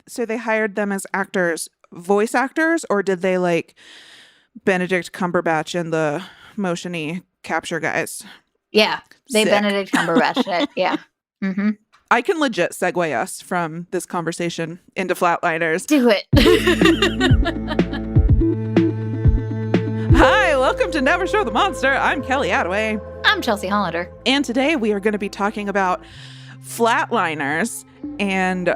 so they hired them as actors, voice actors, or did they like Benedict Cumberbatch and the motion-y capture guys? Yeah, they Sick. Benedict Cumberbatch it. Yeah. Mm-hmm. I can legit segue us from this conversation into Flatliners. Do it. Hi, welcome to Never Show the Monster. I'm Kelly Attaway. I'm Chelsea Hollander. And today we are going to be talking about Flatliners. And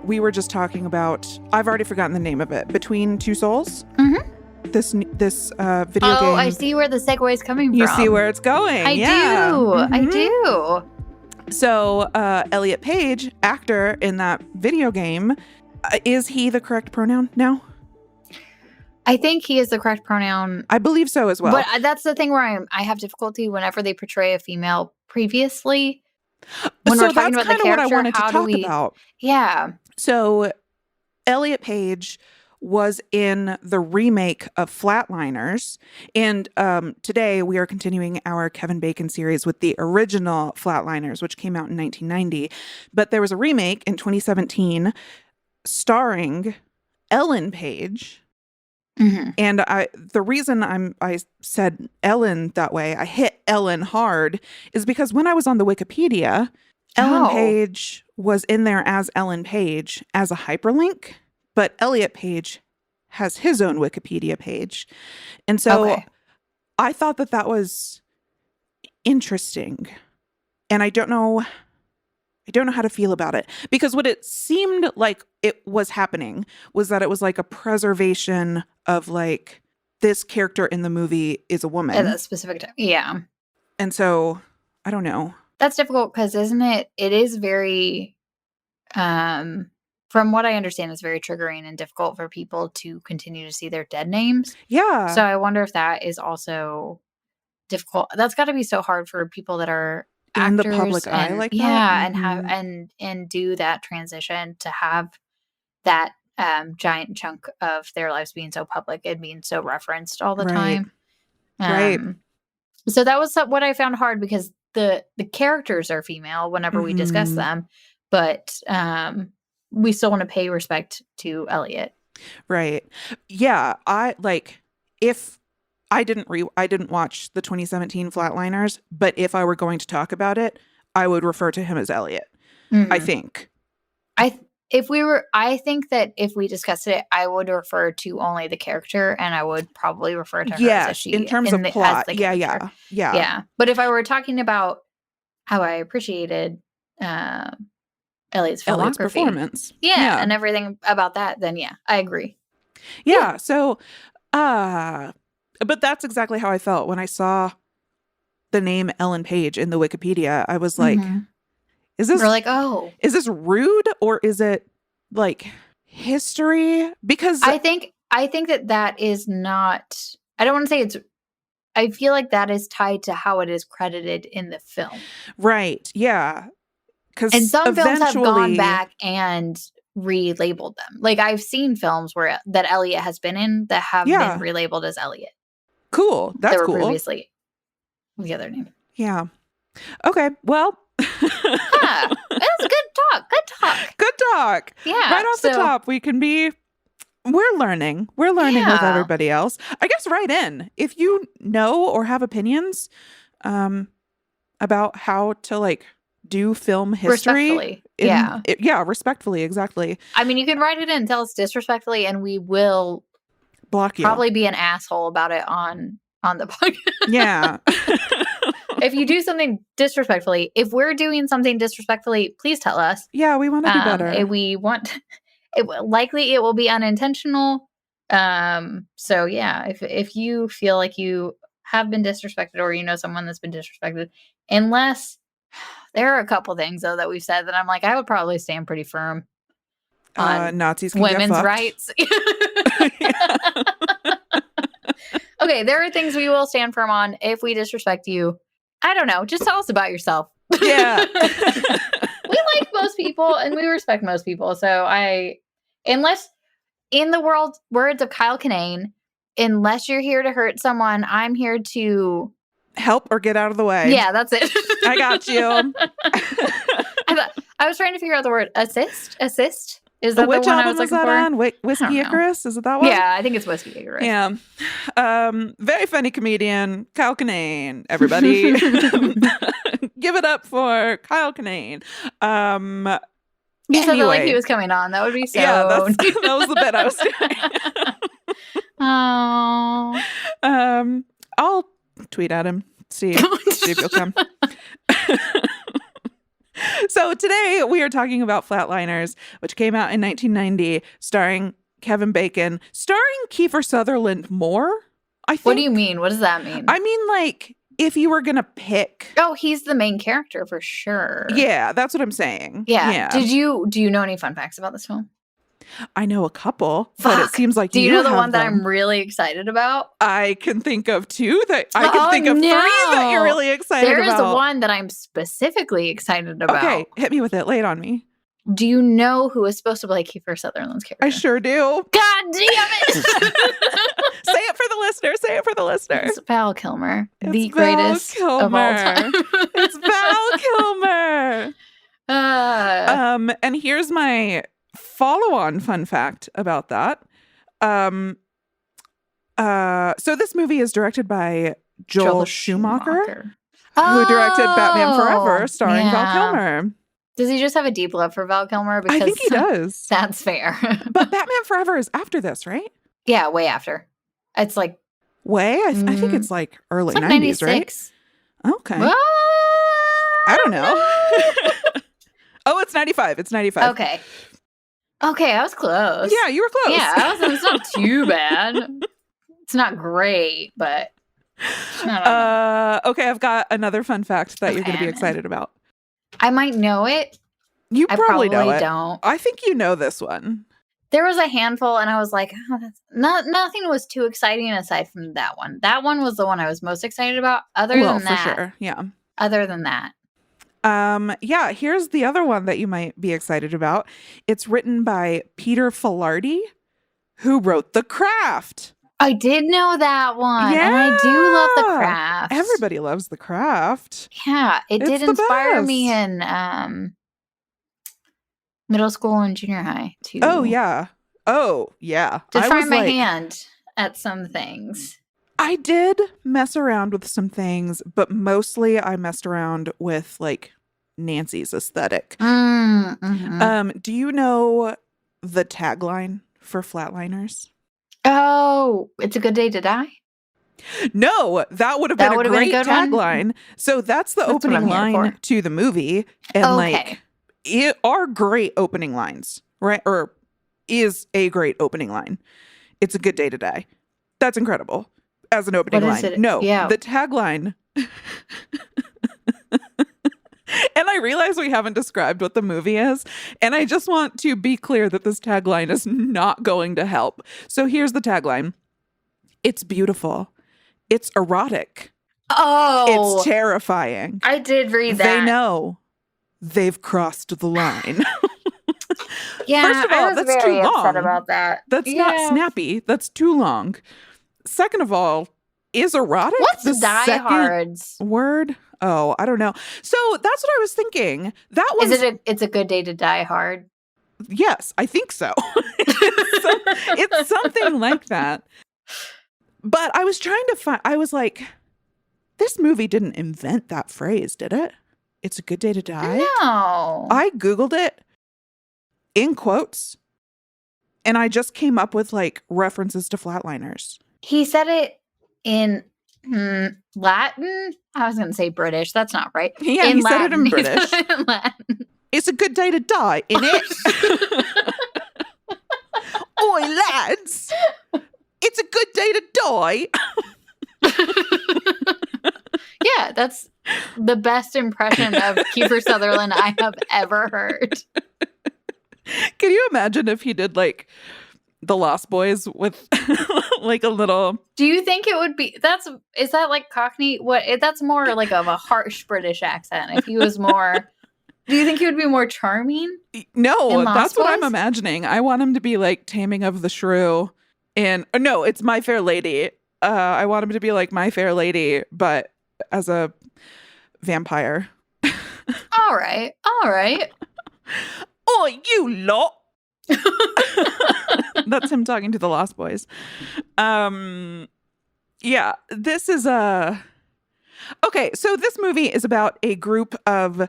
we were just talking about, I've already forgotten the name of it, Between Two Souls. Mm-hmm. This video game. Oh, I see where the segue is coming from. You see where it's going. I yeah. do. Mm-hmm. I do. So Elliot Page, actor in that video game, is he the correct pronoun now? I think he is the correct pronoun. I believe so as well. But that's the thing where I have difficulty whenever they portray a female previously. When we're talking about the character, what I wanted to talk about. Yeah. So Elliot Page was in the remake of Flatliners. And today we are continuing our Kevin Bacon series with the original Flatliners, which came out in 1990. But there was a remake in 2017 starring Ellen Page. Mm-hmm. And the reason I said Ellen that way, I hit Ellen hard, is because when I was on the Wikipedia, Ellen Page was in there as Ellen Page as a hyperlink, but Elliot Page has his own Wikipedia page. And so I thought that was interesting. And I don't know how to feel about it, because what it seemed like it was happening was that it was like a preservation of like this character in the movie is a woman at that specific time. Yeah. And so I don't know. That's difficult because it is very, from what I understand, it's very triggering and difficult for people to continue to see their dead names. Yeah. So I wonder if that is also difficult. That's got to be so hard for people that are in the actors public eye like that. Yeah, and have and do that transition to have that giant chunk of their lives being so public and being so referenced all the time. Right. So that was what I found hard, because the characters are female whenever we discuss them, but we still want to pay respect to Elliot. Right. Yeah. If I didn't watch the 2017 Flatliners, but if I were going to talk about it, I would refer to him as Elliot. Mm-hmm. I think. I think that if we discussed it, I would refer to only the character, and I would probably refer to her as she. In terms of plot. Yeah. But if I were talking about how I appreciated Elliot's performance, and everything about that, then I agree. Yeah. So, but that's exactly how I felt when I saw the name Ellen Page in the Wikipedia. I was like, is this rude, or is it like history? Because I think that is not, I don't want to say it's, I feel like that is tied to how it is credited in the film. Right. Yeah. And some films have gone back and relabeled them. Like I've seen films that Elliot has been in that have been relabeled as Elliot. Cool. That's cool. Previously the other name. Yeah. Okay. Well. That was a Good talk. Yeah. Right off the top, we're learning with everybody else. I guess write in if you know or have opinions about how to like do film history. Respectfully. Respectfully. Exactly. I mean, you can write it in and tell us disrespectfully, and we will block you. Probably be an asshole about it on the podcast. Yeah. If you do something disrespectfully, if we're doing something disrespectfully, please tell us. Yeah, we want to do better. We want it. Likely, it will be unintentional. So yeah, if you feel like you have been disrespected, or you know someone that's been disrespected, unless there are a couple things though that we've said that I'm like, I would probably stand pretty firm on Nazis can women's get rights. Okay, there are things we will stand firm on if we disrespect you. I don't know. Just tell us about yourself. Yeah. We like most people and we respect most people. So unless in the words of Kyle Kinane, unless you're here to hurt someone, I'm here to help or get out of the way. Yeah, that's it. I got you. I was trying to figure out the word assist. Is that Which the one I album was was looking that for? on? I Whiskey don't know. Icarus? Is it that one? Yeah, I think it's Whiskey Icarus. Yeah. Very funny comedian, Kyle Kinane. Everybody give it up for Kyle Kinane. You said that like he Anyway. was coming on. That would be so. Yeah, that was the bit I was doing. Oh. I'll tweet at him. See if he'll come. So today we are talking about Flatliners, which came out in 1990, starring Kevin Bacon, starring Kiefer Sutherland more, I think. What do you mean? What does that mean? I mean, like, if you were going to pick. Oh, he's the main character for sure. Yeah, that's what I'm saying. Yeah. Do you know any fun facts about this film? I know a couple, but it seems like do you know the have one that them. I'm really excited about? I can think of two that I can think of three that you're really excited There about. is one that I'm specifically exciid about. Okay, hit me with it. Lay it on me. Do you know who is supposed to play Kiefer Sutherland's character? I sure do. God damn it! Say it for the listener. Say it for the listener. It's Val Kilmer, It's the Val greatest Kilmer. of all time. It's Val Kilmer. And here's my follow-on fun fact about that. So this movie is directed by Joel Schumacher, who directed Batman Forever, starring Val Kilmer. Does he just have a deep love for Val Kilmer? Because I think he does. That's fair. But Batman Forever is after this, right? Yeah, way after. It's like way. I think it's like early it's like 90s, 96. Right? Okay. What? I don't know. Oh, it's 95. It's 95. Okay, I was close. Yeah, you were close. Yeah, it's not too bad. It's not great, but okay, I've got another fun fact that you're going to be excited about. I might know it. You probably know it. Don't. I think you know this one. There was a handful, and I was like, oh, that's nothing was too exciting aside from that one. That one was the one I was most excited about. Other than that, for sure. Yeah. Other than that. Yeah, here's the other one that you might be excited about. It's written by Peter Filardi, who wrote The Craft. I did know that one. Yeah. And I do love The Craft. Everybody loves The Craft. Yeah, it It's did the inspire best. me in middle school and junior high too. Oh yeah. To try my hand at some things. I did mess around with some things, but mostly I messed around with like Nancy's aesthetic. Mm-hmm. Do you know the tagline for Flatliners? Oh, it's a good day to die. No, that would have been a great tagline. So that's the opening line to the movie. And like, it are great opening lines, right? Or is a great opening line. It's a good day to die. That's incredible as an opening line. No, the tagline. And I realize we haven't described what the movie is. And I just want to be clear that this tagline is not going to help. So here's the tagline. It's beautiful. It's erotic. Oh. It's terrifying. I did read that. They know they've crossed the line. Yeah, First of all, I was that's very too long. upset about that. That's not snappy. That's too long. Second of all, is erotic What's the Die second Hard's word? Oh, I don't know. So that's what I was thinking. That was it's a good day to die hard. Yes, I think so. It's something like that. But I was trying to find, I was like, this movie didn't invent that phrase, did it? It's a good day to die? No. I Googled it in quotes, and I just came up with like references to Flatliners. He said it in Latin. I was going to say British. That's not right. Yeah, he said it in He British. said it in Latin. It's a good day to die, innit? Oi, lads! It's a good day to die. Yeah, that's the best impression of Kiefer Sutherland I have ever heard. Can you imagine if he did like the Lost Boys with like a little? Do you think it would be? Is that like Cockney? That's more like of a harsh British accent. If he was more, do you think he would be more charming? No, that's what I'm imagining. I want him to be like Taming of the Shrew, and no, it's My Fair Lady. I want him to be like My Fair Lady, but as a vampire. All right. Oh, you lot. That's him talking to the Lost Boys. Yeah, this is okay, so this movie is about a group of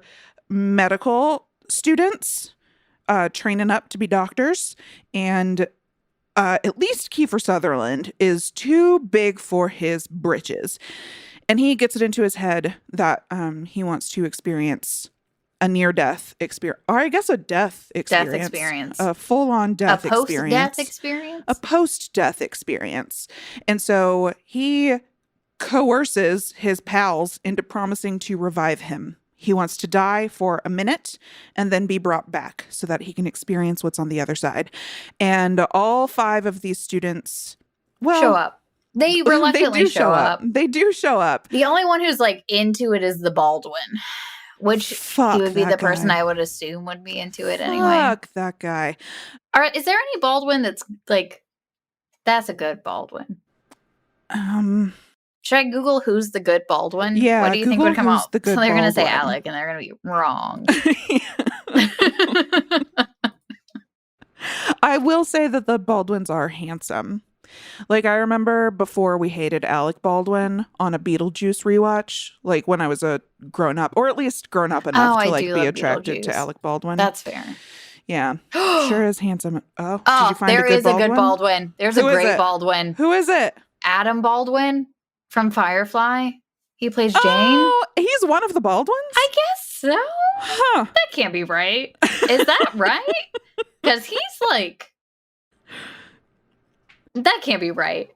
medical students training up to be doctors, and at least Kiefer Sutherland is too big for his britches. And he gets it into his head that he wants to experience a near-death experience, or I guess a death experience. Death experience. A full-on death experience. A post-death experience? A post-death experience. And so he coerces his pals into promising to revive him. He wants to die for a minute and then be brought back so that he can experience what's on the other side. And all 5 of these students, show up. They reluctantly show up. They do show up. The only one who's like into it is the Baldwin, which he would be the person I would assume would be into it anyway. Fuck that guy. All right, is there any Baldwin that's like, that's a good Baldwin? Should I Google who's the good Baldwin? Yeah, what do you think would come out? So they're going to say Alec, and they're going to be wrong. I will say that the Baldwins are handsome. Like, I remember before we hated Alec Baldwin on a Beetlejuice rewatch, like when I was a grown up, or at least grown up enough to like be attracted to Alec Baldwin. That's fair. Yeah. Sure is handsome. Oh, did you find there is a good Baldwin. There's a great Baldwin. Who is it? Adam Baldwin from Firefly. He plays Jane. Oh, he's one of the Baldwins? I guess so. Huh. That can't be right. Is that right? Because he's like... That can't be right.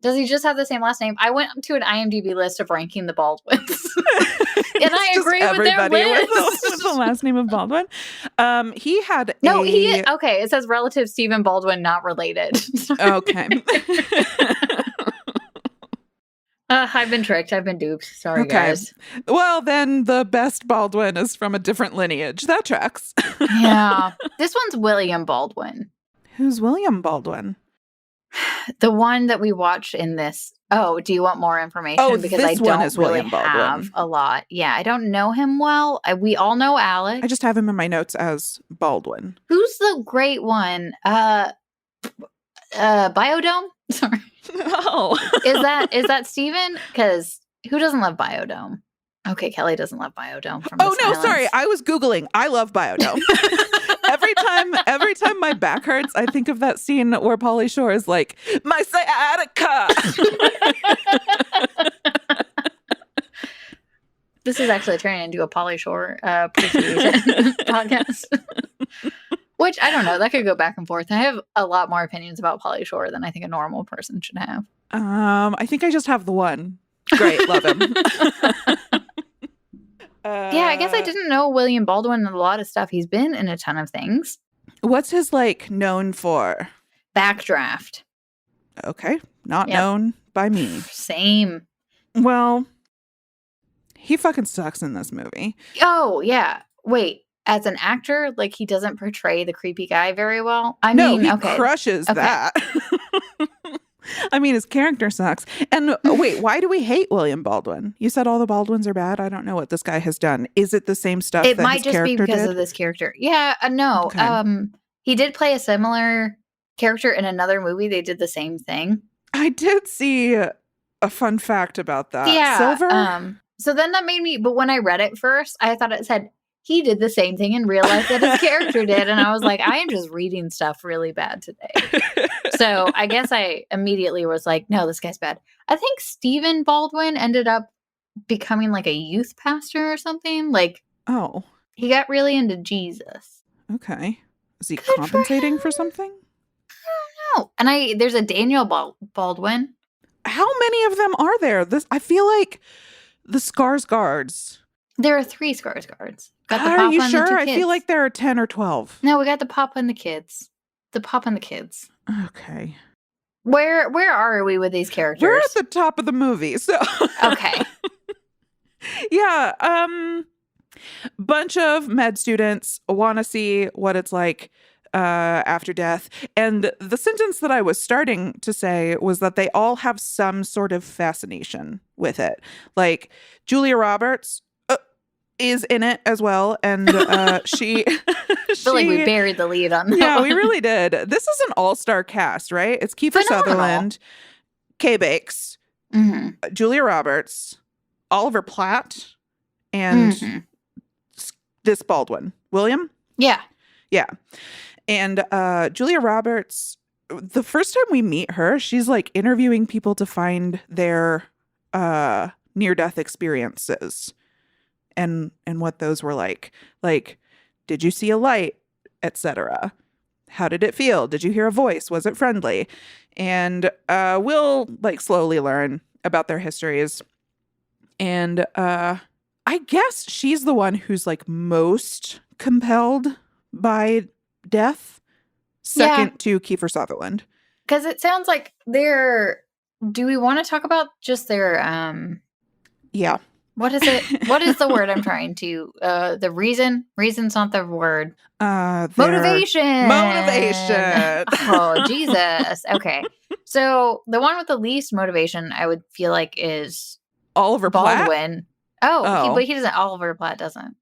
Does he just have the same last name? I went to an IMDb list of ranking the Baldwins. And I agree with their list. With the last name of Baldwin. He had okay, it says relative Stephen Baldwin, not related. Okay. I've been tricked. I've been duped. Sorry, guys. Well, then the best Baldwin is from a different lineage. That tracks. Yeah. This one's William Baldwin. Who's William Baldwin? The one that we watched in this. Oh, do you want more information? Oh, because this I don't one is really William Baldwin. Have a lot. Yeah, I don't know him well. We all know Alec. I just have him in my notes as Baldwin. Who's the great one? Biodome? Sorry. Oh. Is that Steven? Because who doesn't love Biodome? Okay, Kelly doesn't love Biodome. From Sorry. I was Googling. I love Biodome. Every time my back hurts, I think of that scene where Pauly Shore is like, my sciatica. This is actually turning into a Pauly Shore appreciation podcast. Which, I don't know, that could go back and forth. I have a lot more opinions about Pauly Shore than I think a normal person should have. I think I just have the one. Great, love him. Yeah, I guess I didn't know William Baldwin in a lot of stuff. He's been in a ton of things. What's his, like, known for? Backdraft. Okay, not known by me. Same. Well, he fucking sucks in this movie. Oh, yeah. Wait. As an actor, like, he doesn't portray the creepy guy very well. He crushes that. I mean, his character sucks. And wait, why do we hate William Baldwin? You said all the Baldwins are bad. I don't know what this guy has done. Is it the same stuff? It might just be because of this character. Yeah, no. Okay. He did play a similar character in another movie. They did the same thing. I did see a fun fact about that. Yeah. Silver. So then that made me. But when I read it first, I thought it said he did the same thing and realized that his character did. And I was like, I am just reading stuff really bad today. So I guess I immediately was like, no, this guy's bad. I think Stephen Baldwin ended up becoming like a youth pastor or something. Like, oh, he got really into Jesus. Okay. Is he compensating for something? I don't know. And there's a Daniel Baldwin. How many of them are there? I feel like the Skarsgårds. There are 3 Skarsgårds. Are you sure? I feel like there are 10 or 12. No, we got the Pop and the kids. The Pop and the kids. Okay. Where are we with these characters? We're at the top of the movie. So okay. Yeah. Bunch of med students want to see what it's like after death. And the sentence that I was starting to say was that they all have some sort of fascination with it. Like Julia Roberts. is in it as well, and she. I feel like we buried the lead on that. Yeah, one. we really did. This is an all-star cast, right? It's Kiefer Sutherland, Kay Bakes, Julia Roberts, Oliver Platt, and this Baldwin. William? Yeah. Yeah. And Julia Roberts, the first time we meet her, she's like interviewing people to find their near-death experiences and what those were like. Like, did you see a light, etc.? How did it feel? Did you hear a voice? Was it friendly? And we'll like slowly learn about their histories. And I guess she's the one who's like most compelled by death, second to Kiefer Sutherland. Because it sounds like they're. Do we want to talk about just their? Yeah. What is it? What is the word I'm trying to? The reason. Reason's not the word. Motivation. Motivation. Oh, Jesus. Okay. So the one with the least motivation, I would feel like, is Oliver Platt? Baldwin. But he doesn't. Oliver Platt doesn't.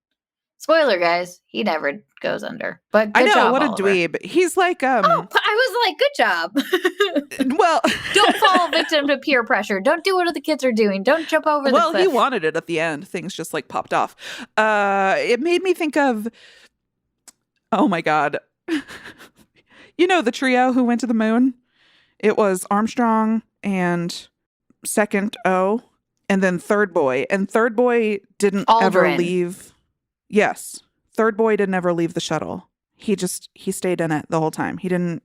Spoiler, guys. He never goes under. But good I know, job, what Oliver. a dweeb. He's like, I was like, good job. well, don't fall victim to peer pressure. Don't do what the kids are doing. Don't jump over the cliff. Well, he wanted it at the end. Things just like popped off. It made me think of, oh my God. You know, the trio who went to the moon? It was Armstrong and second O and then third boy. And third boy didn't ever leave. Yes. Third boy didn't ever leave the shuttle. He stayed in it the whole time. He didn't.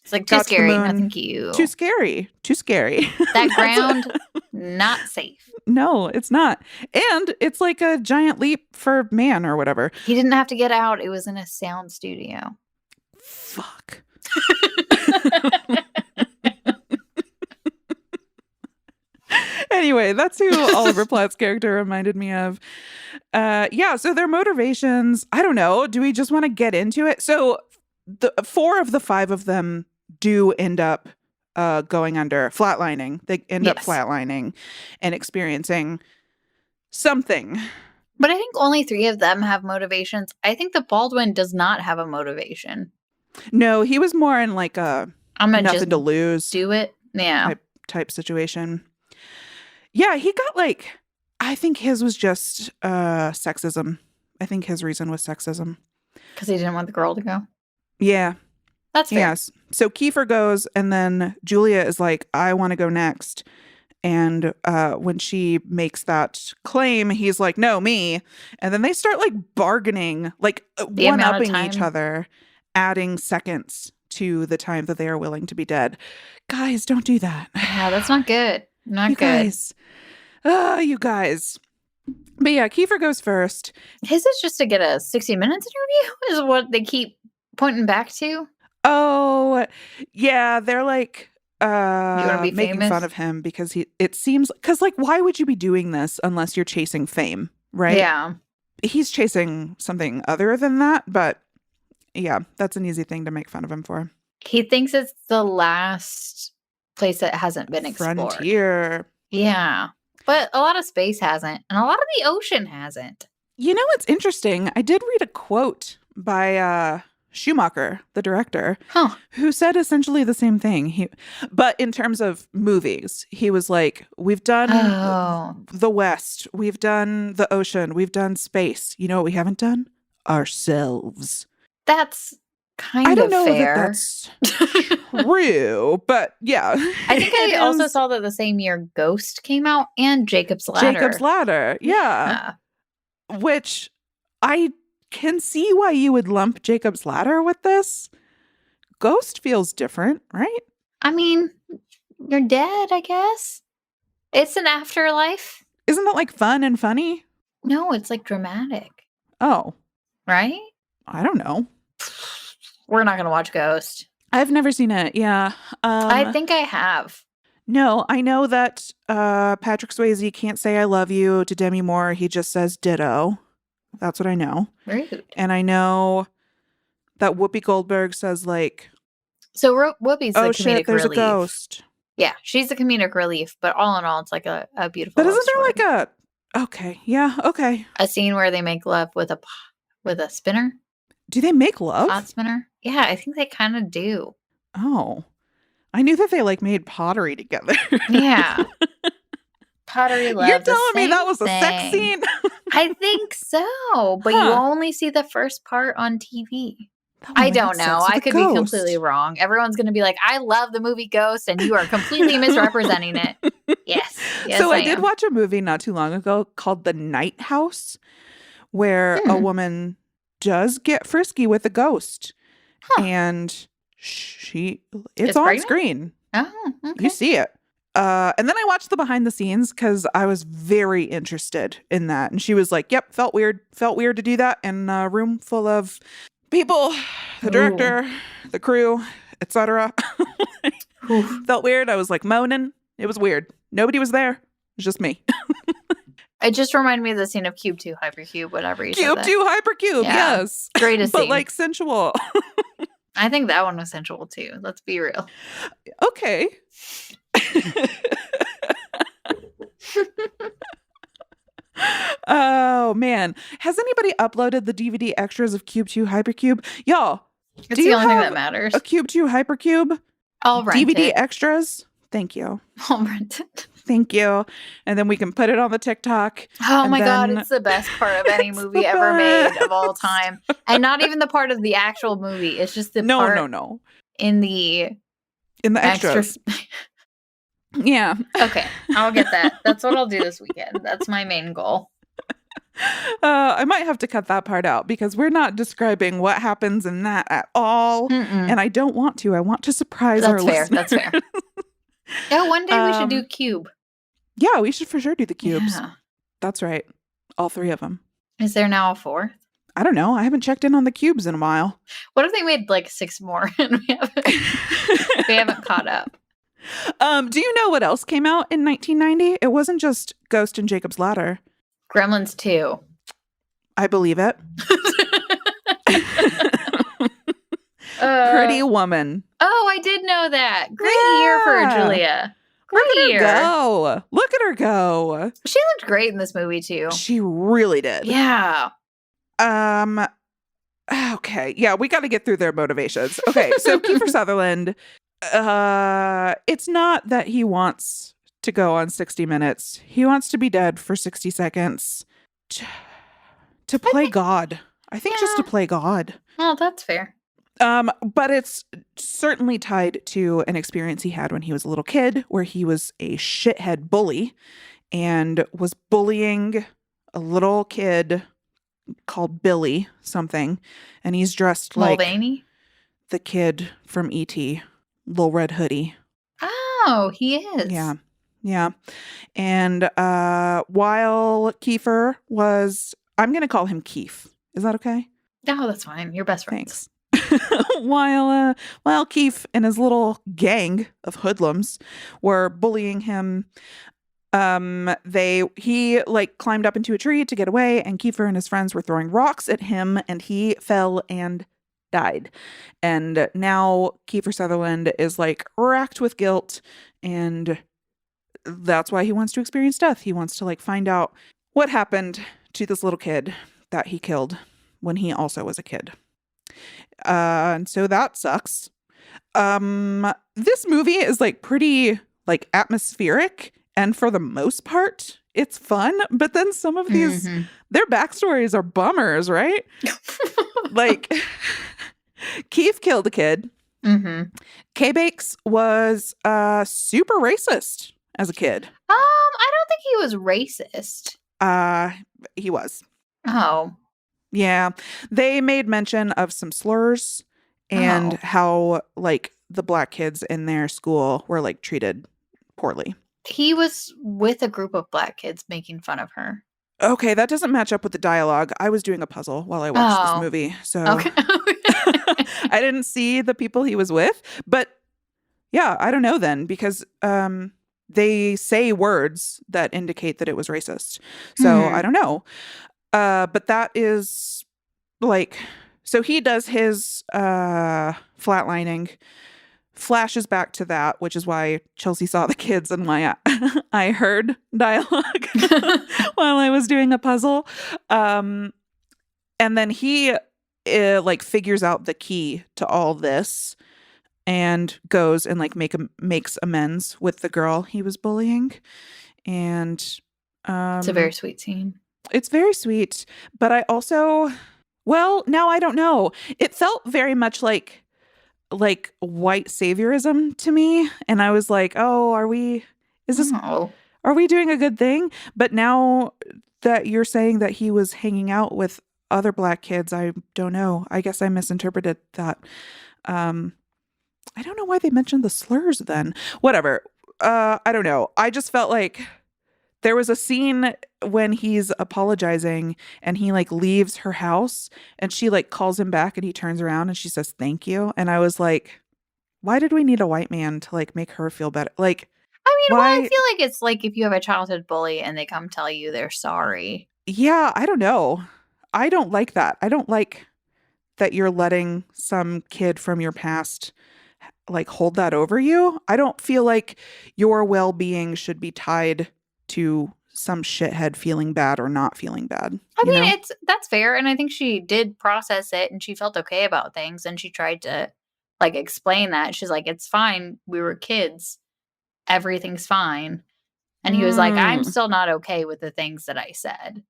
It's like too scary. Nothing cute. Too scary. Too scary. That ground, not safe. No, it's not. And it's like a giant leap for man or whatever. He didn't have to get out. It was in a sound studio. Fuck. Anyway, that's who Oliver Platt's character reminded me of. So their motivations, I don't know. Do we just want to get into it? So the 4 of the 5 of them do end up going under, flatlining. They end up flatlining and experiencing something. But I think only 3 of them have motivations. I think the Baldwin does not have a motivation. No, he was more in like a nothing to lose. Do it. Yeah. Type situation. Yeah, he got like, I think his was just sexism. I think his reason was sexism. Because he didn't want the girl to go? Yeah. That's fair. Yes. So Kiefer goes, and then Julia is like, I want to go next. And when she makes that claim, he's like, no, me. And then they start like bargaining, like one-upping each other, adding seconds to the time that they are willing to be dead. Guys, don't do that. Yeah, that's not good. Not you good. Guys. You guys. But yeah, Kiefer goes first. His is just to get a 60 Minutes interview is what they keep pointing back to. Oh, yeah. They're like making famous? fun of him because it seems, because like, why would you be doing this unless you're chasing fame, right? Yeah. He's chasing something other than that, but yeah, that's an easy thing to make fun of him for. He thinks it's the last place that hasn't been explored. Frontier. Yeah. But a lot of space hasn't, and a lot of the ocean hasn't. You know what's interesting? I did read a quote by Schumacher, the director, who said essentially the same thing. But in terms of movies, he was like, we've done the West, we've done the ocean, we've done space. You know what we haven't done? Ourselves. That's kind of fair. I don't know that that's true, but yeah. I think I also saw that the same year Ghost came out and Jacob's Ladder. Jacob's Ladder, yeah. Which I can see why you would lump Jacob's Ladder with this. Ghost feels different, right? I mean, you're dead, I guess. It's an afterlife. Isn't that like fun and funny? No, it's like dramatic. Oh. Right? I don't know. We're not going to watch Ghost. I've never seen it. Yeah. I think I have. No, I know that Patrick Swayze can't say I love you to Demi Moore. He just says ditto. That's what I know. Rude. And I know that Whoopi Goldberg says like, so Whoopi's the comedic relief. There's a ghost. Yeah, she's the comedic relief, but all in all, it's like a beautiful. But isn't there like Okay. Yeah. Okay. A scene where they make love with a spinner, Do they make love? pot spinner. Yeah, I think they kind of do. Oh, I knew that they like made pottery together. Yeah. Pottery You're love, the telling me that same was a sex thing. scene? I think so, but you Huh. only see the first part on TV. That I woman had don't know. sex with I a could be completely ghost. wrong. Everyone's going to be like, I love the movie Ghost, and you are completely misrepresenting it. Yes. Yes, So I I did am. watch a movie not too long ago called The Night House, where a woman does get frisky with a ghost. Huh. And it's It's on pregnant? screen. Oh, okay. You see it. And then I watched the behind the scenes because I was very interested in that. And she was like, yep, felt weird. Felt weird to do that in a room full of people, the director, the crew, etc. Felt weird. I was like moaning. It was weird. Nobody was there. It was just me. It just reminded me of the scene of Cube 2, Hypercube, whatever you said. Cube 2, Hypercube, Yeah. yes. Greatest But scene. like sensual. I think that one was sensual too. Let's be real. Okay. Oh man, has anybody uploaded the DVD extras of Cube 2 Hypercube? Y'all, It's do the you only thing have that matters. a Cube 2 Hypercube I'll rent DVD it. extras? Thank you. I'll rent it. Thank you. And then we can put it on the TikTok. Oh And my God, then- it's the best part of any It's movie the ever made of all best. time. And not even the part of the actual movie. It's just the No, part no. in the In the extras. extra. Yeah. Okay, I'll get that. That's what I'll do this weekend. That's my main goal. I might have to cut that part out because we're not describing what happens in that at all. Mm-mm. And I don't want to. I want to surprise That's our fair. listeners. That's fair. Yeah, one day we should do Cube. Yeah, we should for sure do the cubes. Yeah. That's right. All 3 of them. Is there now a 4th? I don't know. I haven't checked in on the cubes in a while. What if they made like 6 more and we haven't caught up? Do you know what else came out in 1990? It wasn't just Ghost and Jacob's Ladder. Gremlins 2. I believe it. Pretty Woman. Oh, I did know that. Great year for Yeah. Julia. Look Great at her year. go. Look at her go. She looked great in this movie too. She really did. Yeah. Okay. Yeah, we got to get through their motivations. Okay, so Kiefer Sutherland, it's not that he wants to go on 60 Minutes. He wants to be dead for 60 seconds to play God. I think just to play God. Well, that's fair. But it's certainly tied to an experience he had when he was a little kid where he was a shithead bully and was bullying a little kid called Billy something. And he's dressed like Mulvaney? the kid from E.T., little red hoodie. Oh, he is. Yeah. Yeah. And while Kiefer was, I'm going to call him Keef. Is that okay? Oh, that's fine. You're best friends. Thanks. while Keef and his little gang of hoodlums were bullying him, he like climbed up into a tree to get away, and Kiefer and his friends were throwing rocks at him, and he fell and died. And now Kiefer Sutherland is like racked with guilt, and that's why he wants to experience death. He wants to like find out what happened to this little kid that he killed when he also was a kid. And so that sucks. This movie is like pretty like atmospheric, and for the most part it's fun, but then some of these their backstories are bummers, right? Like Keith killed a kid. K-Bakes was super racist as a kid. I don't think he was racist. He was. Oh. Yeah. They made mention of some slurs and how like the black kids in their school were like treated poorly. He was with a group of black kids making fun of her. Okay, that doesn't match up with the dialogue. I was doing a puzzle while I watched this movie, so Okay. I didn't see the people he was with. But yeah, I don't know then, because they say words that indicate that it was racist. So I don't know. But that is like, so he does his flatlining flashes back to that, which is why Chelsea saw the kids and why I heard dialogue while I was doing a puzzle. And then he like figures out the key to all this and goes and like makes amends with the girl he was bullying. And It's a very sweet scene. it's very sweet, but I also, well, now I don't know. It felt very much like white saviorism to me, and I was like, "Oh, are we doing a good thing?" But now that you're saying that he was hanging out with other black kids, I don't know. I guess I misinterpreted that. I don't know why they mentioned the slurs then. Whatever. I don't know. I just felt like there was a scene when he's apologizing and he like leaves her house and she like calls him back and he turns around and she says, "Thank you." And I was like, why did we need a white man to like make her feel better? Like, I mean, why? well, I feel like it's like if you have a childhood bully and they come tell you they're sorry. Yeah, I don't know. I don't like that. I don't like that you're letting some kid from your past like hold that over you. I don't feel like your well-being should be tied to some shithead feeling bad or not feeling bad. I mean, that's fair. And I think she did process it and she felt okay about things. And she tried to like explain that. She's like, "It's fine. We were kids. Everything's fine." And he was like, "I'm still not okay with the things that I said."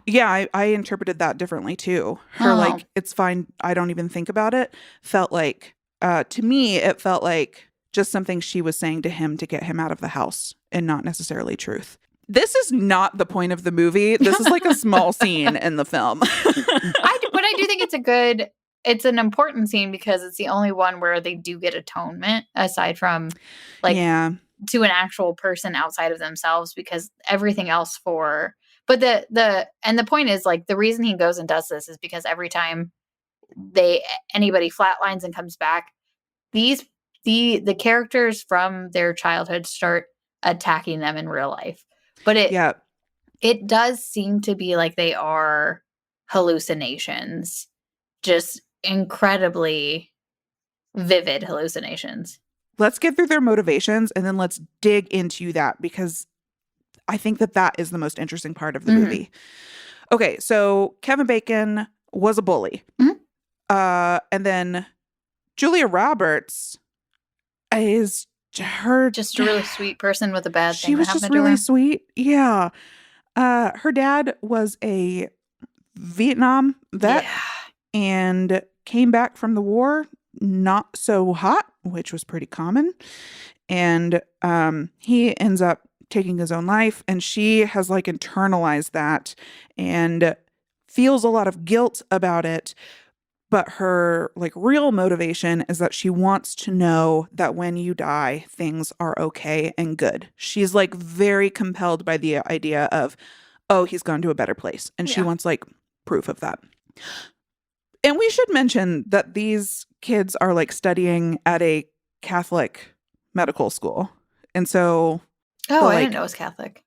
Yeah, I interpreted that differently too. Her like, "It's fine. I don't even think about it," felt like, to me, it felt like just something she was saying to him to get him out of the house and not necessarily truth. This is not the point of the movie. This is like a small scene in the film. But I do think it's an important scene because it's the only one where they do get atonement aside from like to an actual person outside of themselves, because everything else but the point is like the reason he goes and does this is because every time anybody flatlines and comes back, the characters from their childhood start attacking them in real life. But it does seem to be like they are hallucinations, just incredibly vivid hallucinations. Let's get through their motivations and then let's dig into that, because I think that is the most interesting part of the movie. Okay, so Kevin Bacon was a bully. And then Julia Roberts is just a really sweet person with a bad thing. She was just really sweet. Yeah. Her dad was a Vietnam vet and came back from the war not so hot, which was pretty common. And he ends up taking his own life, and she has like internalized that and feels a lot of guilt about it. But her like real motivation is that she wants to know that when you die, things are okay and good. She's like very compelled by the idea of, oh, he's gone to a better place. And she wants like proof of that. And we should mention that these kids are like studying at a Catholic medical school. And so. Oh, I didn't know it was Catholic.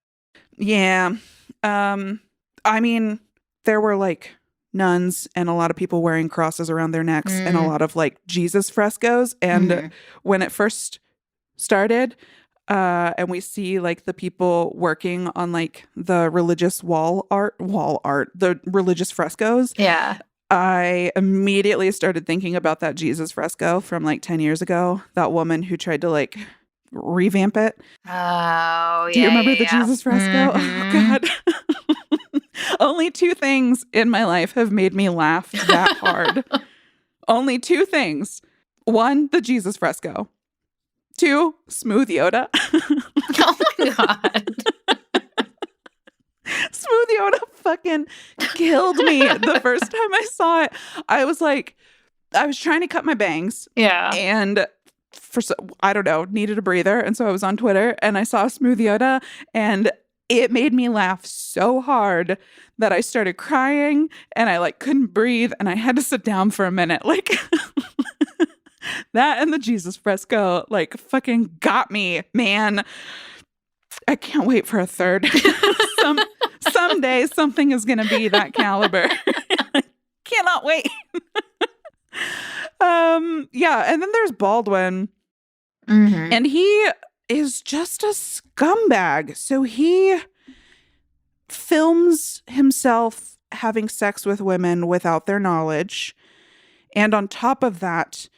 Yeah. I mean, there were like nuns and a lot of people wearing crosses around their necks and a lot of like Jesus frescoes. And when it first started, and we see like the people working on like the religious wall art, the religious frescoes. Yeah. I immediately started thinking about that Jesus fresco from like 10 years ago. That woman who tried to like revamp it. Oh, yeah. Do you remember the Jesus fresco? Oh, God. Only 2 things in my life have made me laugh that hard. Only 2 things. 1, the Jesus fresco. 2, Smooth Yoda. Oh my God. Smooth Yoda fucking killed me the first time I saw it. I was trying to cut my bangs. Yeah. And I don't know, needed a breather. And so I was on Twitter and I saw Smooth Yoda, and it made me laugh so hard that I started crying and I like couldn't breathe and I had to sit down for a minute. Like that and the Jesus fresco like fucking got me, man. I can't wait for a third. Someday something is going to be that caliber. Cannot wait. Yeah. And then there's Baldwin, Mhm. And he is just a scumbag. So he films himself having sex with women without their knowledge. And on top of that,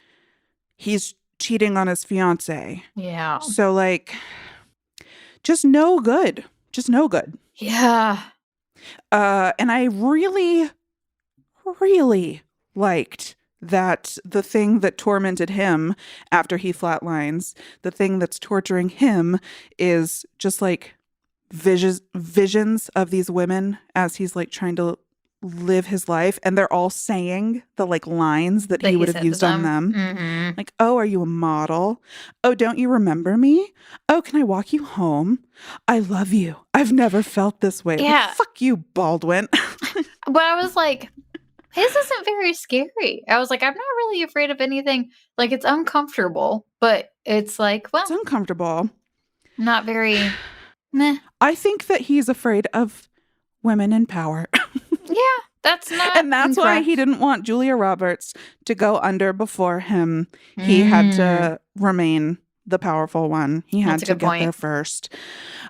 he's cheating on his fiance. Yeah. So, like, just no good. Just no good. Yeah. And I really, really liked that the thing that tormented him after he flatlines, the thing that's torturing him is just like visions of these women as he's like trying to live his life, and they're all saying the like lines that he would have used on them. Mhm. Like, oh, are you a model? Oh, don't you remember me? Oh, can I walk you home? I love you. I've never felt this way. Yeah. Like, fuck you, Baldwin. But I was like, his isn't very scary. I was like, I'm not really afraid of anything. Like, it's uncomfortable, but it's like, well, It's uncomfortable. not very meh. I think that he's afraid of women in power. Yeah, that's not. And that's why he incorrect. didn't want Julia Roberts to go under before him. He had to remain the powerful one. He had That's a to good get point. there first.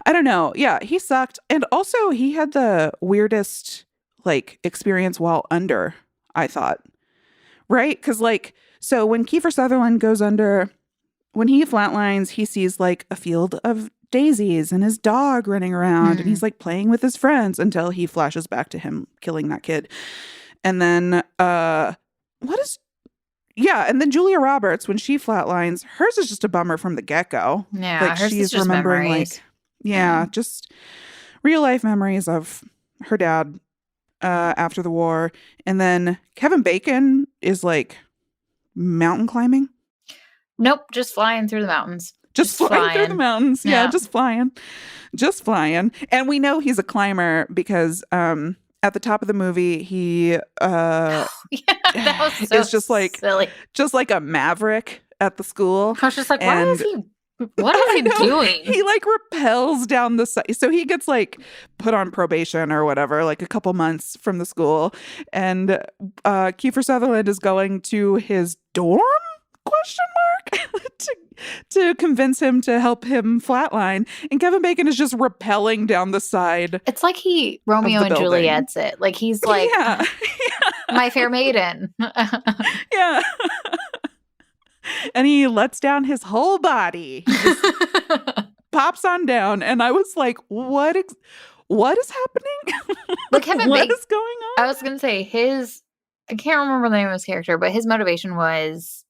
I don't know. Yeah, he sucked. And also he had the weirdest like experience while under, I thought. Right? Because like, so when Kiefer Sutherland goes under, when he flatlines, he sees like a field of daisies and his dog running around and he's like playing with his friends until he flashes back to him killing that kid. And then and then Julia Roberts, when she flatlines, hers is just a bummer from the get-go. Yeah, Like hers is she's just remembering memories. like just real life memories of her dad after the war. And then Kevin Bacon is like mountain climbing. Nope, just flying through the mountains. Just flying through the mountains. Yeah, Yeah. just flying. Just flying. And we know he's a climber because at the top of the movie, he Yeah, that was so is just like silly. just like a maverick at the school. I was just like, what is he I know. doing? He like rappels down the side. So he gets like put on probation or whatever, like a couple months from the school. And Kiefer Sutherland is going to his dorm? Question mark to convince him to help him flatline, and Kevin Bacon is just rappelling down the side. It's like he Romeo the and building. Juliet's it. Like he's like Yeah. my fair maiden. Yeah. And he lets down his whole body. He just pops on down, and I was like, what is happening? But Kevin What Bacon, is going on? I was gonna say I can't remember the name of his character, but his motivation was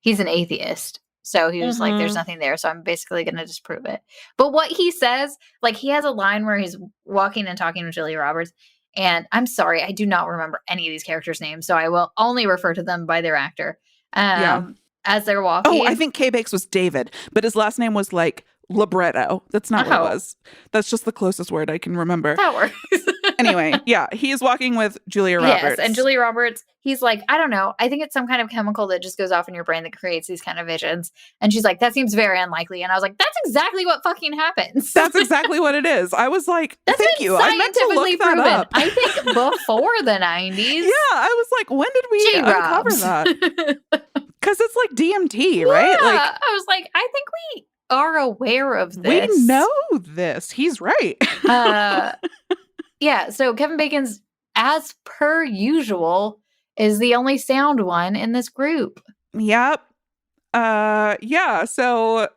he's an atheist. So he was like, there's nothing there. So I'm basically going to disprove it. But what he says, like he has a line where he's walking and talking with Julia Roberts. And I'm sorry, I do not remember any of these characters' names. So I will only refer to them by their actor. As they're walking. Oh, I think K-Bakes was David, but his last name was like libretto. That's not what it was. That's just the closest word I can remember. That works. Anyway, yeah, he is walking with Julia Roberts. Yes, and Julia Roberts, he's like, I don't know. I think it's some kind of chemical that just goes off in your brain that creates these kind of visions. And she's like, that seems very unlikely. And I was like, that's exactly what fucking happens. That's exactly what it is. I was like, That's thank been you. I meant to scientifically look that proven. up. I think before the 90s. Yeah, I was like, when did we uncover J-Robs. that? Because it's like DMT, right? Yeah, Like, I was like, I think we are aware of this. we know this. He's right. Yeah, so Kevin Bacon's, as per usual, is the only sound one in this group. Yep. Yeah. So,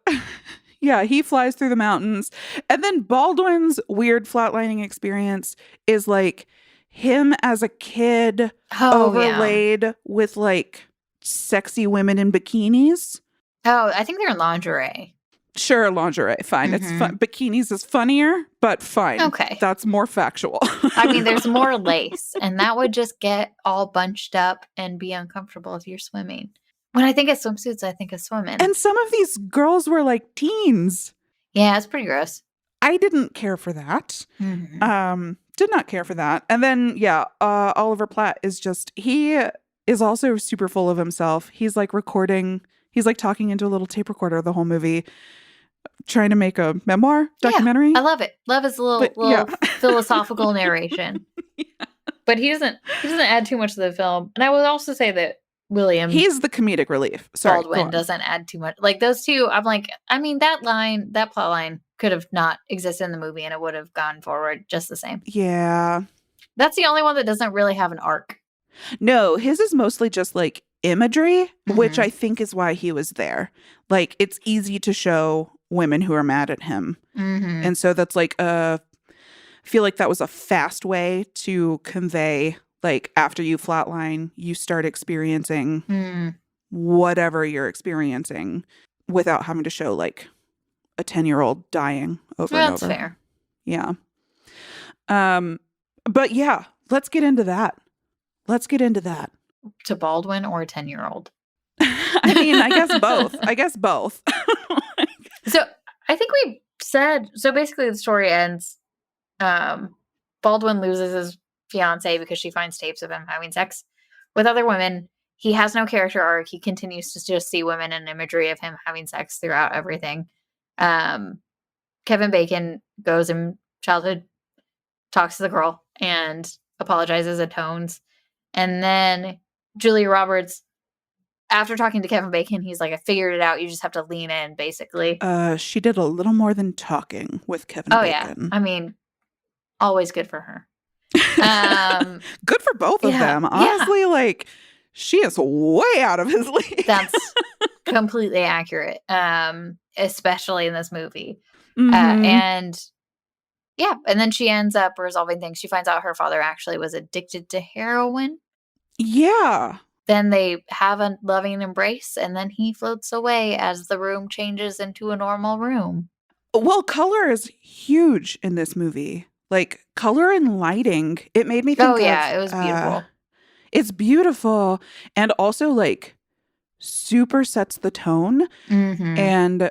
yeah, he flies through the mountains. And then Baldwin's weird flatlining experience is like him as a kid overlaid with like sexy women in bikinis. Oh, I think they're in lingerie. Sure, lingerie, fine. It's fun. Bikinis is funnier, but fine. Okay. That's more factual. I mean, there's more lace, and that would just get all bunched up and be uncomfortable if you're swimming. When I think of swimsuits, I think of swimming. And some of these girls were like teens. Yeah, it's pretty gross. I didn't care for that. Did not care for that. And then, yeah, Oliver Platt is just, he is also super full of himself. He's like recording, he's like talking into a little tape recorder the whole movie, trying to make a memoir documentary. I love it. Love his little philosophical narration. Yeah. But he doesn't add too much to the film. And I would also say that William He's the comedic relief. Sorry, Baldwin doesn't add too much. Like those two, I'm like, I mean, that plot line could have not existed in the movie and it would have gone forward just the same. Yeah. That's the only one that doesn't really have an arc. No, his is mostly just like imagery, which I think is why he was there. Like, it's easy to show women who are mad at him. And so that's like I feel like that was a fast way to convey, like, after you flatline, you start experiencing whatever you're experiencing without having to show like a 10-year-old dying over and over. That's fair. Yeah. But yeah, let's get into that. To Baldwin or a 10-year-old? I mean, I guess both. So I think we said, so basically the story ends. Baldwin loses his fiance because she finds tapes of him having sex with other women. He has no character arc. He continues to just see women and imagery of him having sex throughout everything. Kevin Bacon goes in childhood, talks to the girl, and apologizes, atones. And then Julia Roberts, after talking to Kevin Bacon, he's like, I figured it out. You just have to lean in, basically. She did a little more than talking with Kevin Bacon. Yeah. I mean, always good for her. Good for both of them. Honestly, like, she is way out of his league. That's completely accurate, especially in this movie. And then she ends up resolving things. She finds out her father actually was addicted to heroin. Yeah. Then they have a loving embrace, and then he floats away as the room changes into a normal room. Well, color is huge in this movie. Like, color and lighting. It made me think it was beautiful. It's beautiful. And also, like, super sets the tone. And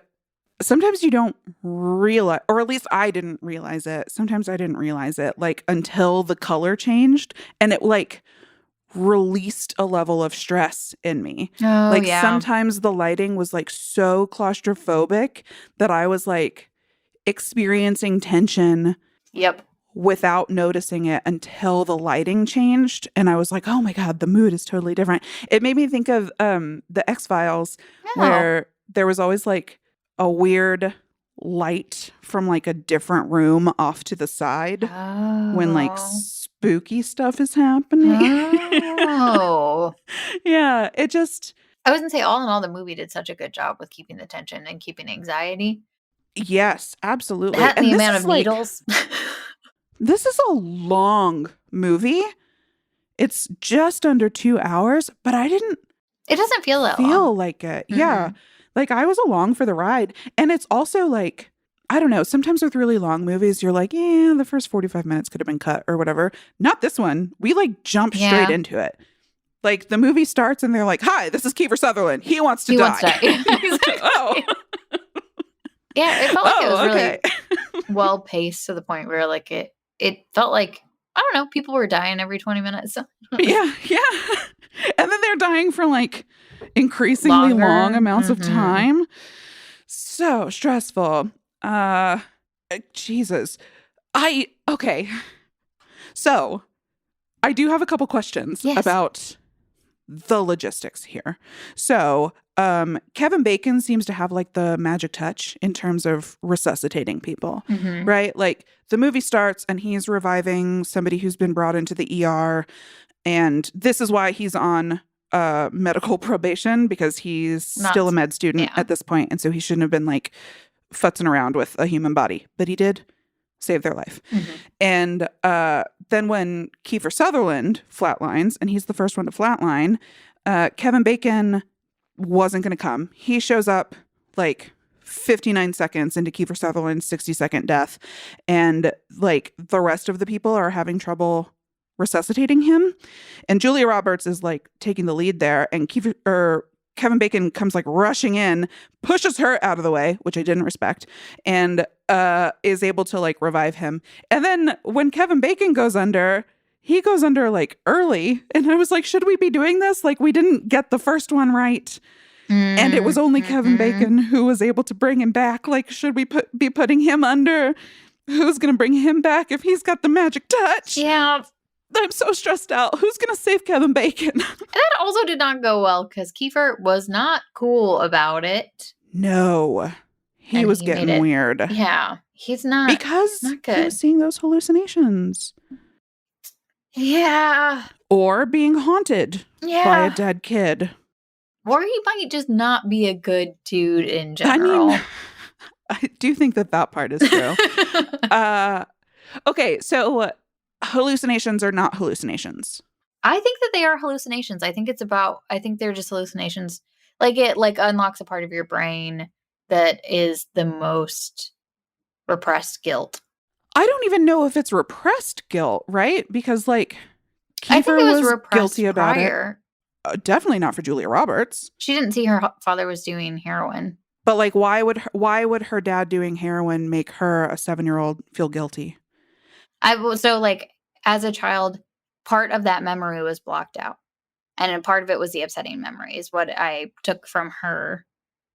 sometimes you don't realize, or at least I didn't realize it. Sometimes I didn't realize it, like, until the color changed. And it, like, released a level of stress in me. Sometimes the lighting was, like, so claustrophobic that I was, like, experiencing tension. Without noticing it until the lighting changed. And I was like, oh my God, the mood is totally different. It made me think of the X-Files, where there was always like a weird light from like a different room off to the side when like spooky stuff is happening. Yeah, it just... I was going to say, all in all, the movie did such a good job with keeping the tension and keeping anxiety. Yes, absolutely. That and the amount of needles. This is a long movie. It's just under 2 hours, but I didn't... It doesn't feel that long. Like it. Yeah. Like, I was along for the ride. And it's also like, I don't know, sometimes with really long movies, you're like, yeah, the first 45 minutes could have been cut or whatever. Not this one. We like jump straight into it. Like, the movie starts and they're like, hi, this is Kiefer Sutherland. He wants to die. Exactly. Oh. Yeah, it felt like it was really well paced to the point where like it felt like, I don't know, people were dying every 20 minutes. Yeah. And then they're dying for like increasingly long amounts of time. So stressful. Jesus. Okay. So I do have a couple questions about the logistics here. So Kevin Bacon seems to have like the magic touch in terms of resuscitating people, right? Like, the movie starts and he's reviving somebody who's been brought into the ER. And this is why he's on medical probation, because he's still a med student at this point. And so he shouldn't have been like futzing around with a human body, but he did save their life. And then when Kiefer Sutherland flatlines, and he's the first one to flatline, Kevin Bacon wasn't going to come. He shows up like 59 seconds into Kiefer Sutherland's 60-second death. And like, the rest of the people are having trouble resuscitating him. And Julia Roberts is like taking the lead there. And Kevin Bacon comes like rushing in, pushes her out of the way, which I didn't respect, and is able to like revive him. And then when Kevin Bacon goes under, he goes under like early. And I was like, should we be doing this? Like, we didn't get the first one right. And it was only Kevin Bacon who was able to bring him back. Like, should we be putting him under? Who's going to bring him back if he's got the magic touch? Yeah. I'm so stressed out. Who's going to save Kevin Bacon? That also did not go well because Kiefer was not cool about it. No. He was getting weird. Yeah. He's not. Because not good. He was seeing those hallucinations. Yeah. Or being haunted by a dead kid. Or he might just not be a good dude in general. I mean, I do think that part is true. Okay, so hallucinations are not hallucinations. I think that they are hallucinations. I think they're just hallucinations. Like it unlocks a part of your brain that is the most repressed guilt. I don't even know if it's repressed guilt, right? Because Kiefer I think it was guilty about prior. It. Definitely not for Julia Roberts. She didn't see her father was doing heroin. But why would her dad doing heroin make her, a 7-year-old, feel guilty? As a child, part of that memory was blocked out. And a part of it was the upsetting memory is what I took from her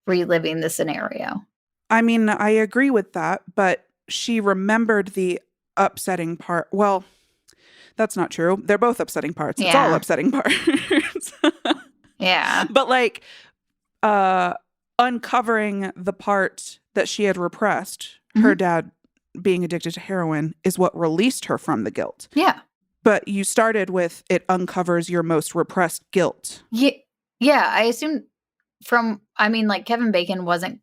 reliving the scenario. I mean, I agree with that, but she remembered the upsetting part. Well, that's not true. They're both upsetting parts. It's all upsetting parts. Yeah. But uncovering the part that she had repressed, her dad being addicted to heroin, is what released her from the guilt. Yeah. But you started with it uncovers your most repressed guilt. Yeah. Yeah. I assume Kevin Bacon wasn't.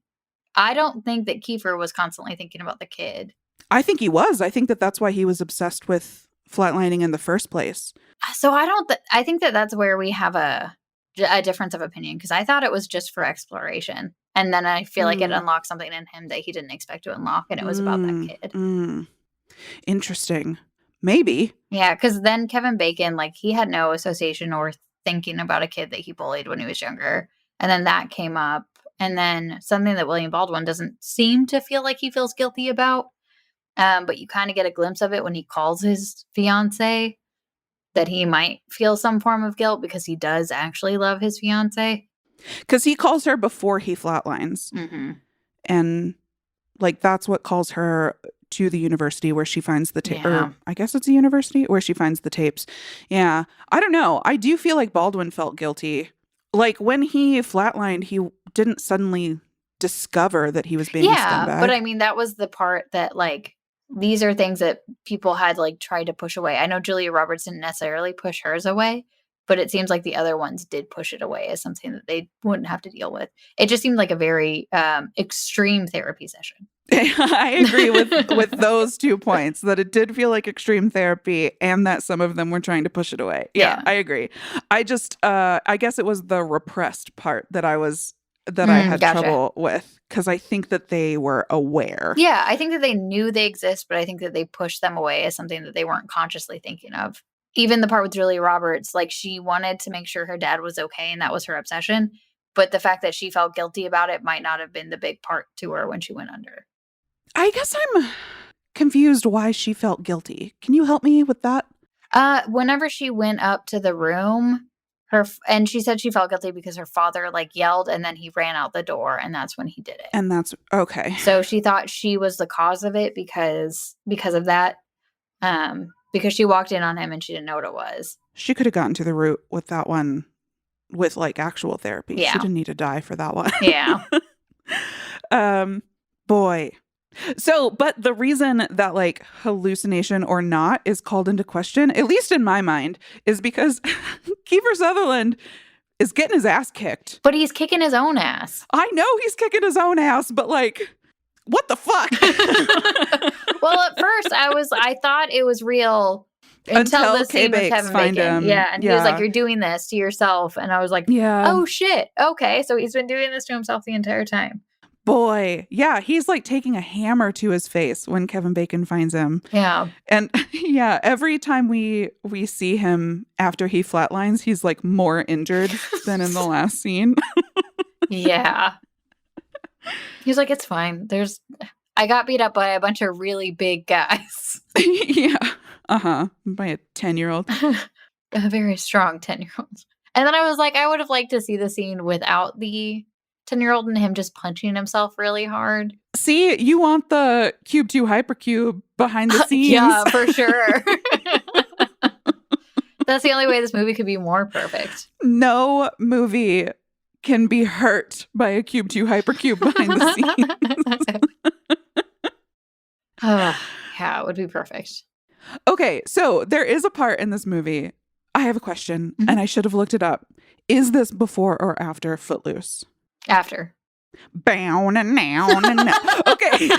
I don't think that Kiefer was constantly thinking about the kid. I think he was. I think that's why he was obsessed with flatlining in the first place. So I think that that's where we have a difference of opinion, because I thought it was just for exploration. And then I feel like it unlocked something in him that he didn't expect to unlock, and it was about that kid. Interesting. Maybe. Yeah, because then Kevin Bacon, he had no association or thinking about a kid that he bullied when he was younger. And then that came up. And then something that William Baldwin doesn't seem to feel like he feels guilty about. But you kind of get a glimpse of it when he calls his fiance, that he might feel some form of guilt because he does actually love his fiance. Because he calls her before he flatlines. Mm-hmm. And that's what calls her to the university where she finds the tape. Yeah. Or I guess it's a university where she finds the tapes. Yeah. I don't know. I do feel like Baldwin felt guilty. When he flatlined, he didn't suddenly discover that he was being a scumbag. But I mean, that was the part that these are things that people had tried to push away. I know Julia Roberts didn't necessarily push hers away, but it seems like the other ones did push it away as something that they wouldn't have to deal with. It just seemed like a very extreme therapy session. I agree with those 2 points, that it did feel like extreme therapy and that some of them were trying to push it away. Yeah. I agree. I just, I guess it was the repressed part that I had trouble with, because I think that they were aware. Yeah, I think that they knew they exist, but I think that they pushed them away as something that they weren't consciously thinking of. Even the part with Julia Roberts, she wanted to make sure her dad was okay, and that was her obsession. But the fact that she felt guilty about it might not have been the big part to her when she went under. I guess I'm confused why she felt guilty. Can you help me with that? Whenever she went up to the room, and she said she felt guilty because her father yelled, and then he ran out the door, and that's when he did it. And that's okay. So she thought she was the cause of it because of that. Because she walked in on him and she didn't know what it was. She could have gotten to the root with that one, with actual therapy. Yeah. She didn't need to die for that one. Yeah. Boy. So, but the reason that hallucination or not is called into question, at least in my mind, is because Kiefer Sutherland is getting his ass kicked. But he's kicking his own ass. I know he's kicking his own ass, but what the fuck? Well, at first I thought it was real until the scene with Kevin Bacon. Yeah, and he was like, "You're doing this to yourself," and I was like, "Yeah, oh shit, okay." So he's been doing this to himself the entire time. Boy, yeah, he's taking a hammer to his face when Kevin Bacon finds him. Yeah, and yeah, every time we see him after he flatlines, he's more injured than in the last scene. Yeah. He's like, it's fine. I got beat up by a bunch of really big guys. Yeah. By a 10-year-old. A very strong 10-year-old. And then I was like, I would have liked to see the scene without the 10-year-old and him just punching himself really hard. See, you want the Cube 2 Hypercube behind the scenes. Yeah, for sure. That's the only way this movie could be more perfect. No movie can be hurt by a cube 2 hypercube behind the scenes. Yeah, it would be perfect. Okay, so there is a part in this movie. I have a question, and I should have looked it up. Is this before or after Footloose? After. Bow and now. Okay.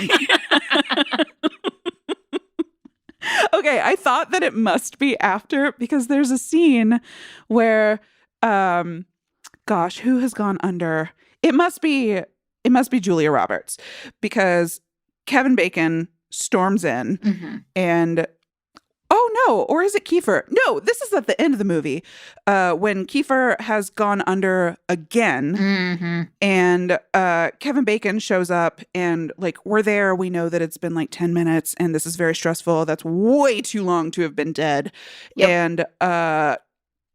Okay, I thought that it must be after because there's a scene where gosh, who has gone under? It must be Julia Roberts because Kevin Bacon storms in and oh no, or is it Kiefer? No, this is at the end of the movie when Kiefer has gone under again and Kevin Bacon shows up and like we're there. We know that it's been like 10 minutes and this is very stressful. That's way too long to have been dead. Yep. And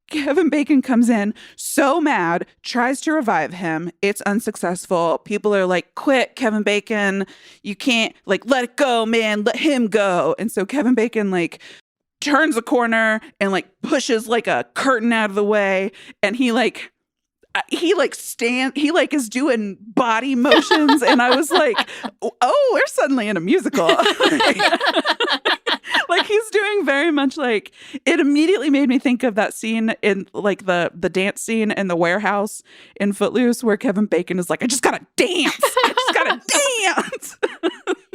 Kevin Bacon comes in so mad, tries to revive him. It's unsuccessful. People are like, quit, Kevin Bacon. You can't, like, let it go, man. Let him go. And so Kevin Bacon, like, turns a corner and, like, pushes, like, a curtain out of the way. And he is doing body motions. And I was like, oh, we're suddenly in a musical. Like he's doing very much like it immediately made me think of that scene in like the dance scene in the warehouse in Footloose where Kevin Bacon is like, I just gotta dance. I just gotta dance.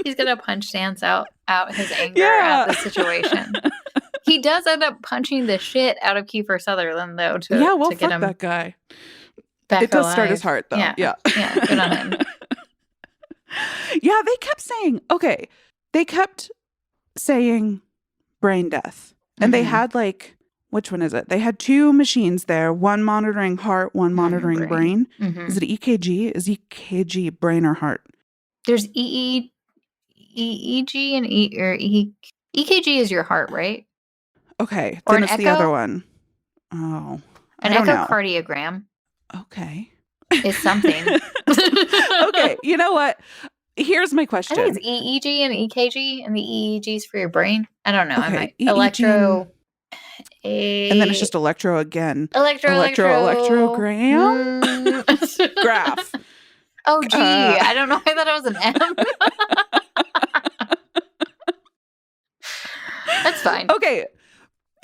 He's gonna punch dance out his anger at the situation. He does end up punching the shit out of Kiefer Sutherland though to get him that guy. Back it does alive. start his heart though. Yeah. Good on him. Yeah, they kept saying brain death. And they had like, which one is it? They had two machines there, one monitoring heart, one monitoring brain. Is it EKG? Is EKG brain or heart? There's EEG and EKG is your heart, right? Okay. Or then an it's echo? the other one. Oh. An echocardiogram. Okay. Is something. Okay. You know what? Here's my question. I think it's EEG and EKG, and the EEG is for your brain. I don't know. Okay, I might EEG electro. And then it's just electro again. Electrogram. Graph. Oh, gee. I don't know. I thought it was an M. That's fine. Okay.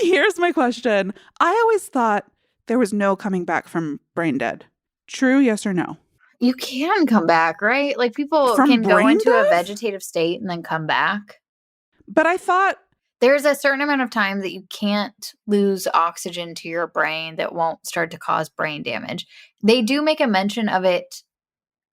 Here's my question. I always thought there was no coming back from brain dead. True, yes or no? You can come back, right? Like people From can go brain into death? a vegetative state and then come back. But I thought there's a certain amount of time that you can't lose oxygen to your brain that won't start to cause brain damage. They do make a mention of it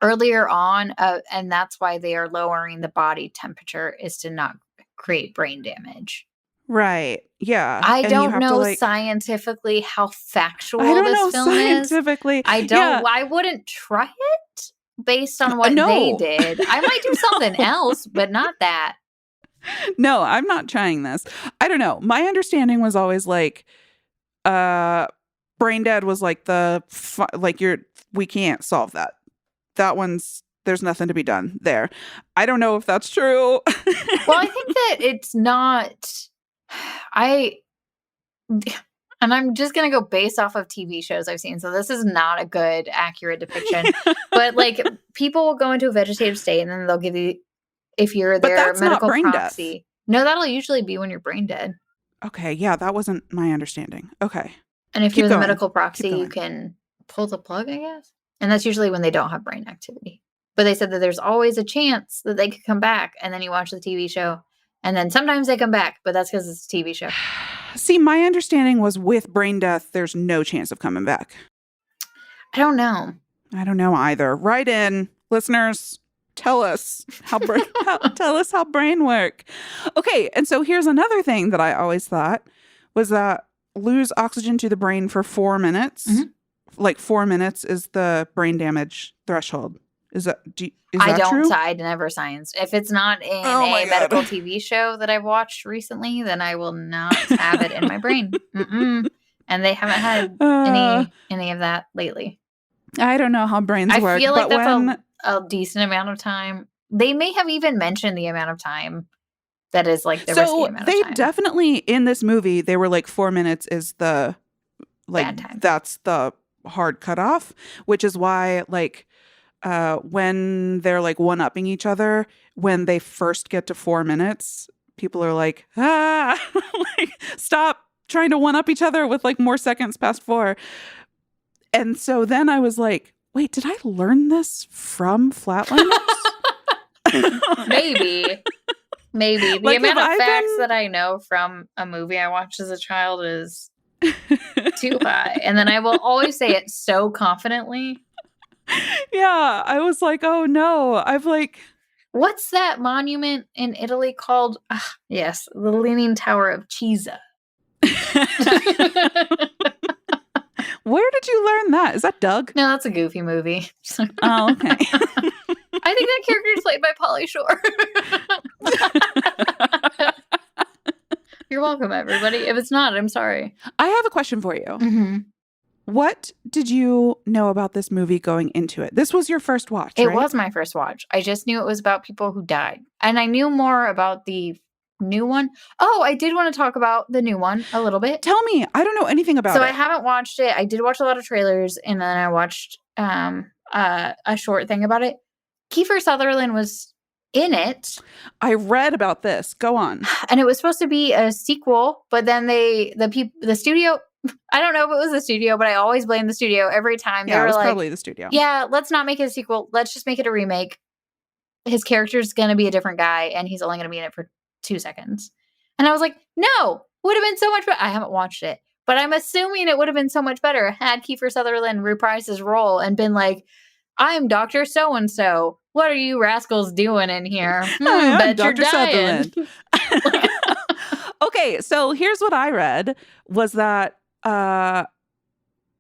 earlier on, and that's why they are lowering the body temperature is to not create brain damage. right. Yeah. I And you don't have to, know like, scientifically how factual I don't this know film is. scientifically. I don't. Yeah. I wouldn't try it based on what No. they did. I might do something else, but not that. No, I'm not trying this. I don't know. My understanding was always like brain dead was like we can't solve that. That one's there's nothing to be done there. I don't know if that's true. Well, I think that it's not. And I'm just going to go based off of TV shows I've seen. So this is not a good, accurate depiction. But like people will go into a vegetative state and then they'll give you, if you're But their that's not medical brain death. proxy. No, that'll usually be when you're brain dead. Okay, yeah, that wasn't my understanding. Okay. And if Keep you're the going. medical proxy, Keep you going. can pull the plug, I guess. And that's usually when they don't have brain activity. But they said that there's always a chance that they could come back. And then you watch the TV show. And then sometimes they come back, but that's because it's a TV show. See, my understanding was with brain death, there's no chance of coming back. I don't know. I don't know either. Write in, listeners. Tell us how brain work. Okay, and so here's another thing that I always thought was that lose oxygen to the brain for 4 minutes. Like 4 minutes is the brain damage threshold. Is that I don't. true? I never science. If it's not in my a God. medical TV show that I've watched recently, then I will not have it in my brain. And they haven't had any of that lately. I don't know how brains work. I feel like but that's a decent amount of time. They may have even mentioned the amount of time that is like the risky So amount they of time. definitely, in this movie, they were like 4 minutes is the, like, Bad time. that's the hard cutoff, which is why, like, when they're like one-upping each other, when they first get to 4 minutes, people are like, like, stop trying to one-up each other with like more seconds past 4. And so then I was like, wait, did I learn this from Flatliners? Maybe. The Like, amount of have I facts been- that I know from a movie I watched as a child is too high. And then I will always say it so confidently. Yeah, I was like, oh no, I've like, What's that monument in Italy called? Ah, yes, the Leaning Tower of Pisa. where did you learn that? Is that Doug? No, that's a Goofy movie. Oh, okay. I think that character is played by Pauly Shore. You're welcome, everybody. If it's not, I'm sorry. I have a question for you. Mm-hmm. What did you know about this movie going into it? This was your first watch, It right? was my first watch. I just knew it was about people who died. And I knew more about the new one. Oh, I did want to talk about the new one a little bit. Tell me. I don't know anything about So it. I haven't watched it. I did watch a lot of trailers, and then I watched a short thing about it. Kiefer Sutherland was in it, I read about this. Go on. and it was supposed to be a sequel, but then the studio, I don't know if it was the studio, but I always blame the studio every time. Yeah, They it were was like, probably the studio. yeah, let's not make it a sequel. Let's just make it a remake. His character's going to be a different guy, and he's only going to be in it for 2 seconds. And I was like, no, would have been so much better. I haven't watched it, but I'm assuming it would have been so much better had Kiefer Sutherland reprised his role and been like, I'm Dr. So-and-so. What are you rascals doing in here? Hi, I'm Bet you're Dr. dying. Sutherland. Okay, so here's what I read was that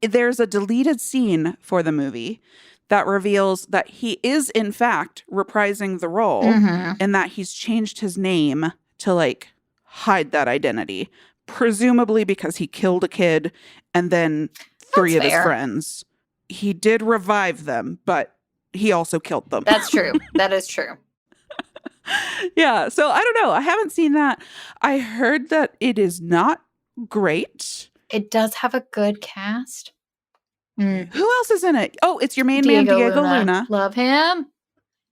there's a deleted scene for the movie that reveals that he is in fact reprising the role Mhm. and that he's changed his name to like hide that identity, presumably because he killed a kid and then 3 of his fair. friends. He did revive them, but he also killed them. That's true. That is true. Yeah, so I don't know. I haven't seen that. I heard that it is not great. It does have a good cast. Mm. Who else is in it? Oh, it's your main man, Diego Luna. Love him.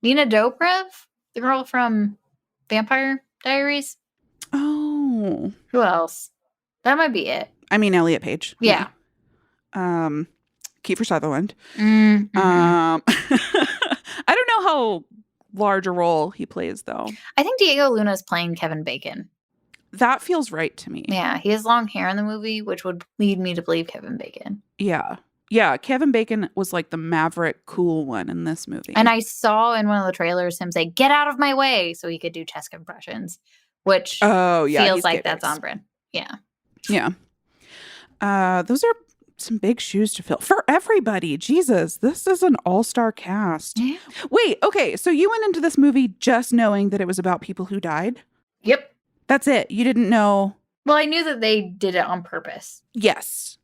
Nina Dobrev, the girl from Vampire Diaries. Oh, Who else? That might be it. I mean Elliot Page. Yeah. Kiefer Sutherland. Mhm. I don't know how large a role he plays though. I think Diego Luna is playing Kevin Bacon. That feels right to me. Yeah, he has long hair in the movie, which would lead me to believe Kevin Bacon. Yeah. Yeah, Kevin Bacon was like the maverick cool one in this movie. And I saw in one of the trailers him say, "Get out of my way," so he could do chest compressions, which oh yeah, feels he's like good. that's on brand. Yeah. Yeah. Those are some big shoes to fill for everybody. Jesus, this is an all-star cast. Yeah. Wait, okay, so you went into this movie just knowing that it was about people who died? Yep. That's it. You didn't know. Well, I knew that they did it on purpose. Yes.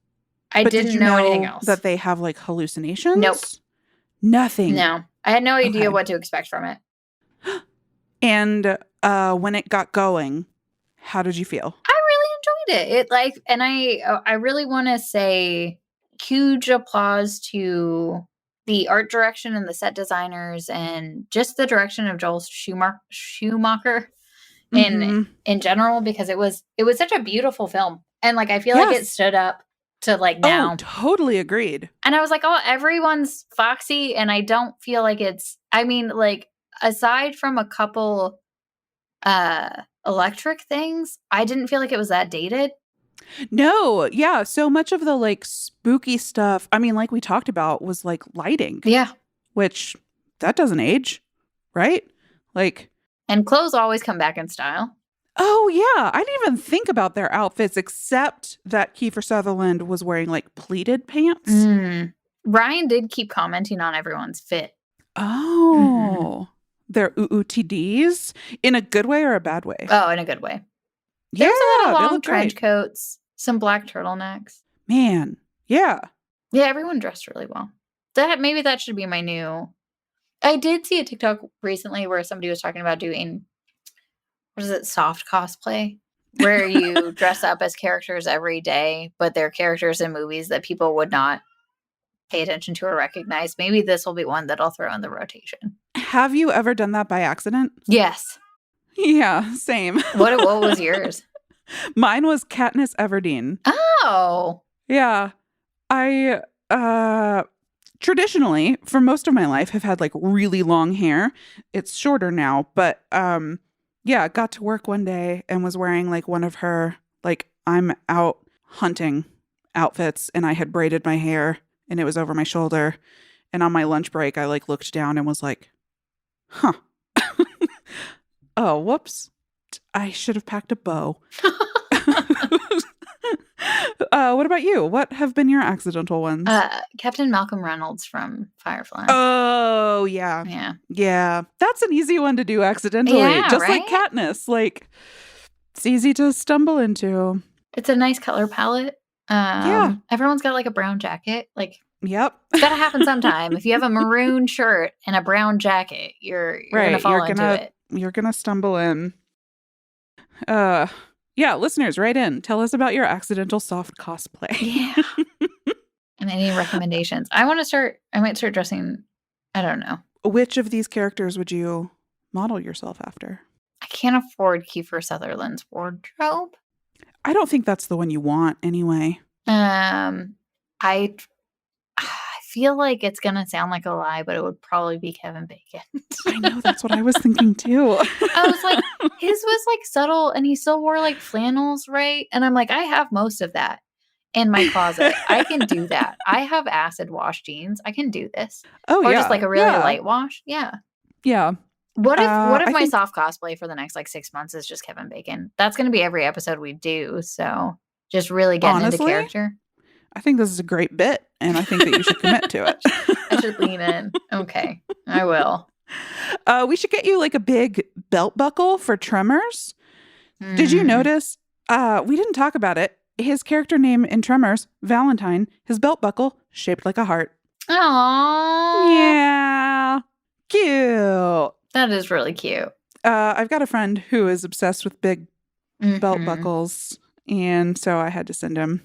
I But didn't did you know anything else. that they have like hallucinations? Nope. Nothing. No, I had no idea Okay. what to expect from it. And when it got going, how did you feel? I really enjoyed it. It like, and I really want to say huge applause to the art direction and the set designers and just the direction of Joel Schumacher Mhm. in general, because it was such a beautiful film, and like I feel like it Yes. stood up to like now. Oh, totally agreed. And I was like, oh, everyone's foxy, and I don't feel like it's, I mean, like, aside from a couple electric things, I didn't feel like it was that dated. No, yeah, so much of the like spooky stuff, I mean, like we talked about, was like lighting, Yeah. which that doesn't age, right? Like, And clothes always come back in style. oh yeah, I didn't even think about their outfits except that Kiefer Sutherland was wearing like pleated pants. Ryan did keep commenting on everyone's fit. Oh, they're OOTDs in a good way or a bad way? Oh, in a good way. Yeah, There's a lot of they long look trench great. coats, some black turtlenecks. Man, yeah. Yeah, everyone dressed really well. Maybe that should be my new. I did see a TikTok recently where somebody was talking about doing what is it, soft cosplay, where you dress up as characters every day, but they're characters in movies that people would not pay attention to or recognize. Maybe this will be one that I'll throw in the rotation. Have you ever done that by accident? Yes. Yeah, same. What was yours? Mine was Katniss Everdeen. Oh. Yeah. I traditionally, for most of my life, have had like really long hair. It's shorter now, but yeah, got to work one day and was wearing like one of her like I'm out hunting outfits, and I had braided my hair and it was over my shoulder. And on my lunch break, I like looked down and was like, huh. Oh, whoops. I should have packed a bow. What about you? What have been your accidental ones? Captain Malcolm Reynolds from Firefly. Oh, yeah. Yeah. Yeah. That's an easy one to do accidentally. Yeah, just right? like Katniss. Like, it's easy to stumble into. It's a nice color palette. Yeah. Everyone's got like a brown jacket. Like, Yep. it's got to happen sometime. If you have a maroon shirt and a brown jacket, you're going to fall into it. You're going to stumble in. Yeah, listeners, write in. Tell us about your accidental soft cosplay. Yeah. And any recommendations? I might start dressing, I don't know. Which of these characters would you model yourself after? I can't afford Kiefer Sutherland's wardrobe. I don't think that's the one you want anyway. I feel like it's going to sound like a lie, but it would probably be Kevin Bacon. I know, that's what I was thinking too. I was like, his was like subtle and he still wore like flannels, right? And I'm like, I have most of that in my closet. I can do that. I have acid wash jeans. I can do this. Oh, or yeah. just like a really light wash. Yeah. Yeah. What if my think... soft cosplay for the next like 6 months is just Kevin Bacon? That's going to be every episode we do. So just really getting into character. I think this is a great bit, and I think that you should commit to it. I should lean in. Okay, I will. We should get you like a big belt buckle for Tremors. Did you notice? We didn't talk about it. His character name in Tremors, Valentine, his belt buckle shaped like a heart. Aww. Yeah. Cute. That is really cute. I've got a friend who is obsessed with big belt buckles, and so I had to send him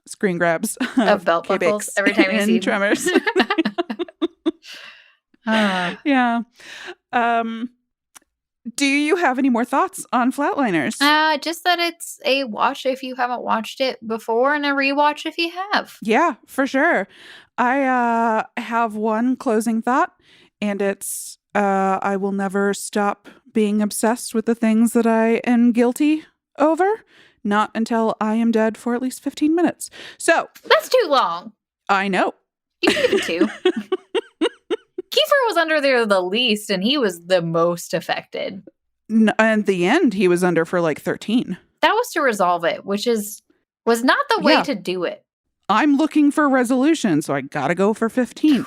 screen grabs of belt buckles every time you see Tremors. Yeah. Do you have any more thoughts on Flatliners? Just that it's a watch if you haven't watched it before, and a rewatch if you have. Yeah, for sure. I have one closing thought, and it's I will never stop being obsessed with the things that I am guilty over. Not until I am dead for at least 15 minutes. So that's too long. I know. You can give it 2. Kiefer was under there the least, and he was the most affected. At the end, he was under for like 13. That was to resolve it, which was not the way to do it. I'm looking for resolution, so I gotta go for 15.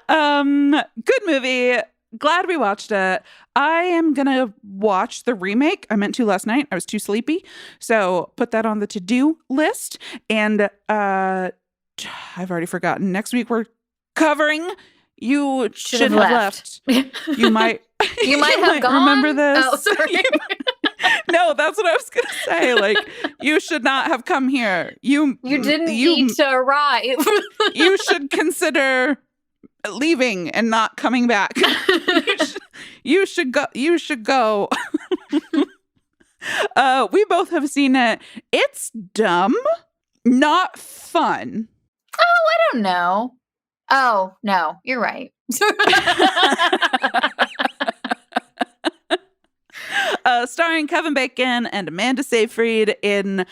Good movie. Glad we watched it. I am going to watch the remake. I meant to last night. I was too sleepy. So put that on the to-do list. And I've already forgotten. Next week we're covering You Should Have Left. You might have gone. Remember this. Oh, sorry. No, that's what I was going to say. Like, you should not have come here. You didn't need to arrive. You should consider leaving and not coming back. You should go. You should go. We both have seen it. It's dumb, not fun. Oh, I don't know. Oh, no, you're right. Starring Kevin Bacon and Amanda Seyfried in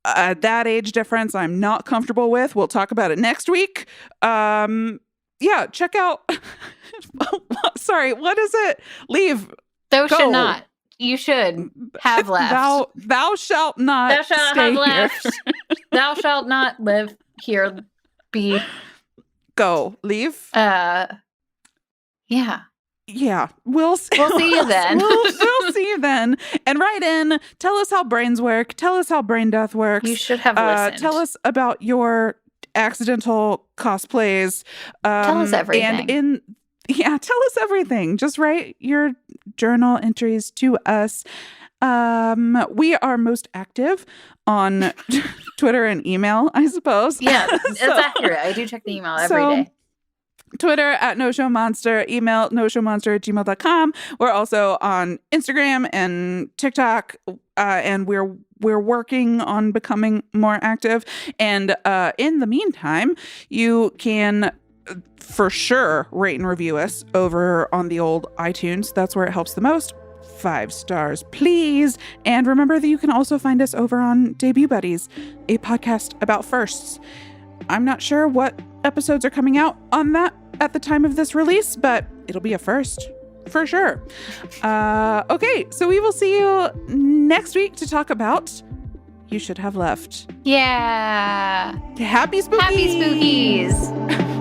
that age difference I'm not comfortable with. We'll talk about it next week. Yeah, check out. Sorry, what is it? Leave. Thou should not. You should have left. Thou shalt not. Thou shalt have left. Thou shalt not live here. Be. Go. Leave. Yeah. Yeah, we'll see you then. We'll see you then. And write in. Tell us how brains work. Tell us how brain death works. You should have listened. Tell us about your accidental cosplays. Tell us everything. And in Yeah, tell us everything. Just write your journal entries to us. We are most active on Twitter and email, I suppose. Yeah, that's accurate. I do check the email every day. Twitter at No Show Monster, email noshowmonster@gmail.com. We're also on Instagram and TikTok, and we're working on becoming more active. And in the meantime, you can for sure rate and review us over on the old iTunes. That's where it helps the most. 5 stars, please. And remember that you can also find us over on Debut Buddies, a podcast about firsts. I'm not sure what episodes are coming out on that at the time of this release, but it'll be a first for sure. Okay, so we will see you next week to talk about You Should Have Left. Yeah. Happy Spookies! Happy Spookies!